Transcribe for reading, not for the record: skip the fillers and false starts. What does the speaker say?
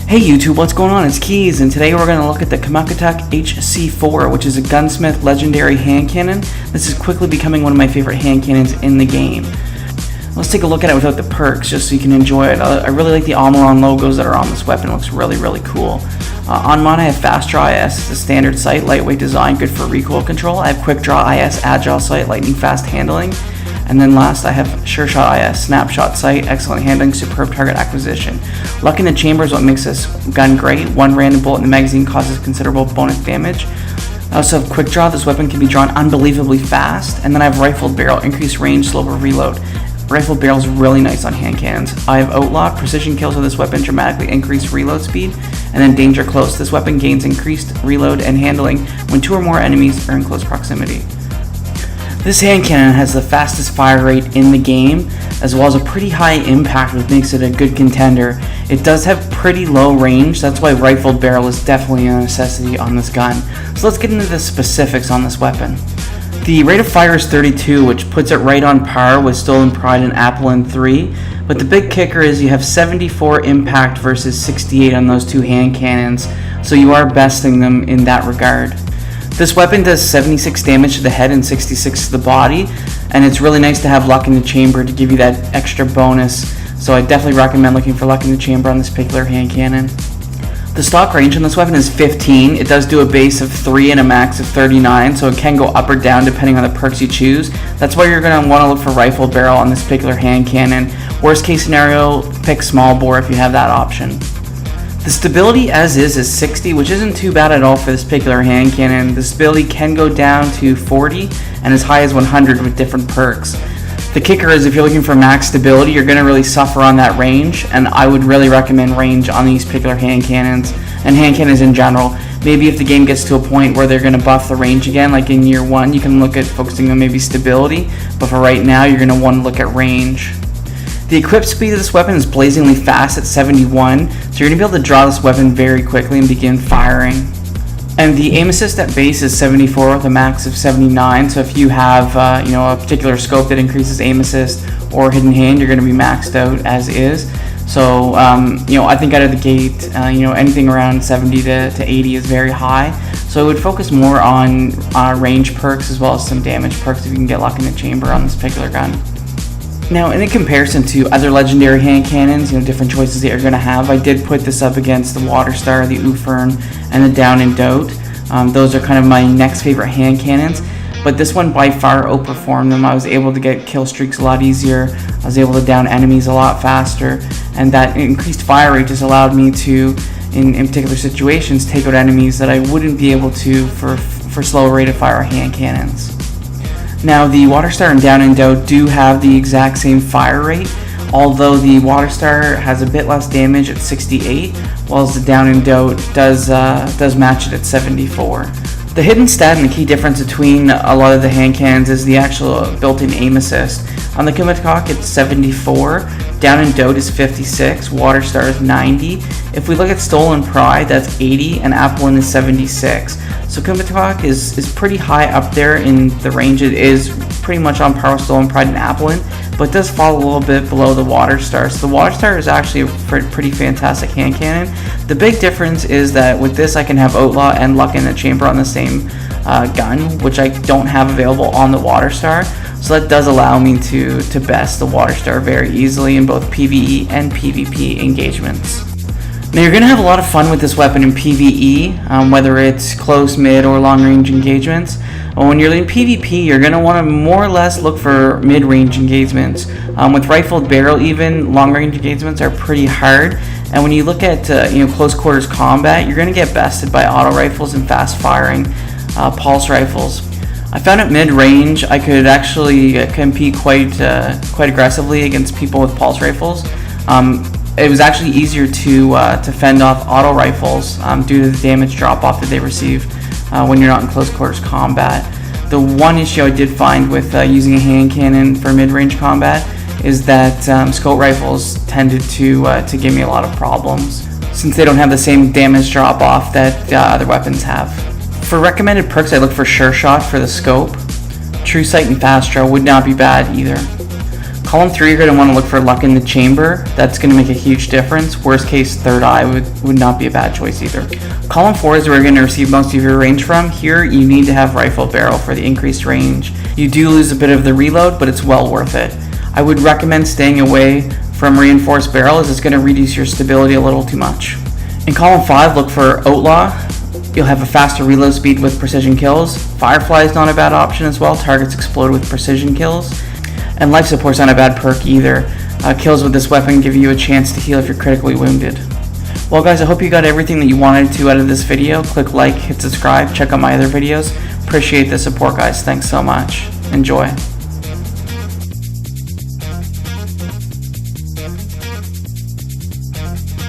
Hey YouTube, what's going on? It's Keys, and today we're going to look at the Kumakatok HC4, which is a Gunsmith legendary hand cannon. This is quickly becoming one of my favorite hand cannons in the game. Let's take a look at it without the perks, just so you can enjoy it. I really like the Outlaw logos that are on this weapon. It looks really cool. On mine I have Fast Draw IS, it's a standard sight, lightweight design, good for recoil control. I have Quick Draw IS, agile sight, lightning fast handling. And then last I have Sure Shot IS, snapshot sight, excellent handling, superb target acquisition. Luck in the chamber is what makes this gun great. One random bullet in the magazine causes considerable bonus damage. I also have Quick Draw. This weapon can be drawn unbelievably fast. And then I have Rifled Barrel, increased range, slower reload. Rifled Barrel is really nice on hand cannons. I have Outlaw, precision kills with this weapon dramatically increase reload speed. And then Danger Close, this weapon gains increased reload and handling when 2 or more enemies are in close proximity. This hand cannon has the fastest fire rate in the game, as well as a pretty high impact, which makes it a good contender. It does have pretty low range, that's why Rifled Barrel is definitely a necessity on this gun. So let's get into the specifics on this weapon. The rate of fire is 32, which puts it right on par with Stolen Pride and Apple 3, but the big kicker is you have 74 impact versus 68 on those 2 hand cannons, so you are besting them in that regard. This weapon does 76 damage to the head and 66 to the body, and it's really nice to have Luck in the Chamber to give you that extra bonus, so I definitely recommend looking for Luck in the Chamber on this particular hand cannon. The stock range on this weapon is 15. It does do a base of 3 and a max of 39, so it can go up or down depending on the perks you choose. That's why you're going to want to look for Rifled Barrel on this particular hand cannon. Worst case scenario, pick small bore if you have that option. The stability as is 60, which isn't too bad at all for this particular hand cannon. The stability can go down to 40 and as high as 100 with different perks. The kicker is if you're looking for max stability, you're going to really suffer on that range, and I would really recommend range on these particular hand cannons and hand cannons in general. Maybe if the game gets to a point where they're going to buff the range again, like in year 1, you can look at focusing on maybe stability, but for right now you're going to want to look at range. The equip speed of this weapon is blazingly fast at 71, so you're going to be able to draw this weapon very quickly and begin firing. And the aim assist at base is 74 with a max of 79, so if you have a particular scope that increases aim assist or hidden hand, you're going to be maxed out as is. So I think out of the gate, anything around 70 to 80 is very high. So I would focus more on range perks as well as some damage perks if you can get Luck in the Chamber on this particular gun. Now, in comparison to other legendary hand cannons, different choices that you're going to have, I did put this up against the Water Star, the Ufern, and the Down and Doubt. Those are kind of my next favorite hand cannons, but this one by far outperformed them. I was able to get kill streaks a lot easier, I was able to down enemies a lot faster, and that increased fire rate just allowed me to, in particular situations, take out enemies that I wouldn't be able to for slower rate of fire hand cannons. Now, the Water Star and Down and Doubt do have the exact same fire rate, although the Water Star has a bit less damage at 68, whilst the Down and Doubt does match it at 74. The hidden stat and the key difference between a lot of the hand cannons is the actual built-in aim assist. On the Kumakatok, it's 74, Down and Doubt is 56, Water Star is 90. If we look at Stolen Pride, that's 80, and Apple is 76. So Kumakatok is pretty high up there in the range. It is pretty much on par with Stolen Pride and Applin, but does fall a little bit below the Water Star. So the Water Star is actually a pretty fantastic hand cannon. The big difference is that with this I can have Outlaw and Luck in the Chamber on the same gun, which I don't have available on the Water Star. So that does allow me to best the Water Star very easily in both PvE and PvP engagements. Now you're going to have a lot of fun with this weapon in PvE, whether it's close, mid, or long-range engagements. When you're in PvP, you're going to want to more or less look for mid-range engagements. With Rifled Barrel even, long-range engagements are pretty hard. And when you look at close quarters combat, you're going to get bested by auto rifles and fast-firing pulse rifles. I found at mid-range I could actually compete quite aggressively against people with pulse rifles. It was actually easier to fend off auto rifles due to the damage drop-off that they receive when you're not in close quarters combat. The one issue I did find with using a hand cannon for mid-range combat is that scope rifles tended to give me a lot of problems since they don't have the same damage drop-off that other weapons have. For recommended perks, I look for Sure Shot for the scope. True Sight and Fast Draw would not be bad either. Column 3, you're going to want to look for luck in the chamber. That's going to make a huge difference. Worst case, third eye would not be a bad choice either. Column 4 is where you're going to receive most of your range from. Here, you need to have rifle barrel for the increased range. You do lose a bit of the reload, but it's well worth it. I would recommend staying away from reinforced barrel, as it's going to reduce your stability a little too much. In column 5, look for Outlaw. You'll have a faster reload speed with precision kills. Firefly is not a bad option as well. Targets explode with precision kills. And life support's not a bad perk either. Kills with this weapon give you a chance to heal if you're critically wounded. Well guys, I hope you got everything that you wanted to out of this video. Click like, hit subscribe, check out my other videos. Appreciate the support guys, thanks so much. Enjoy.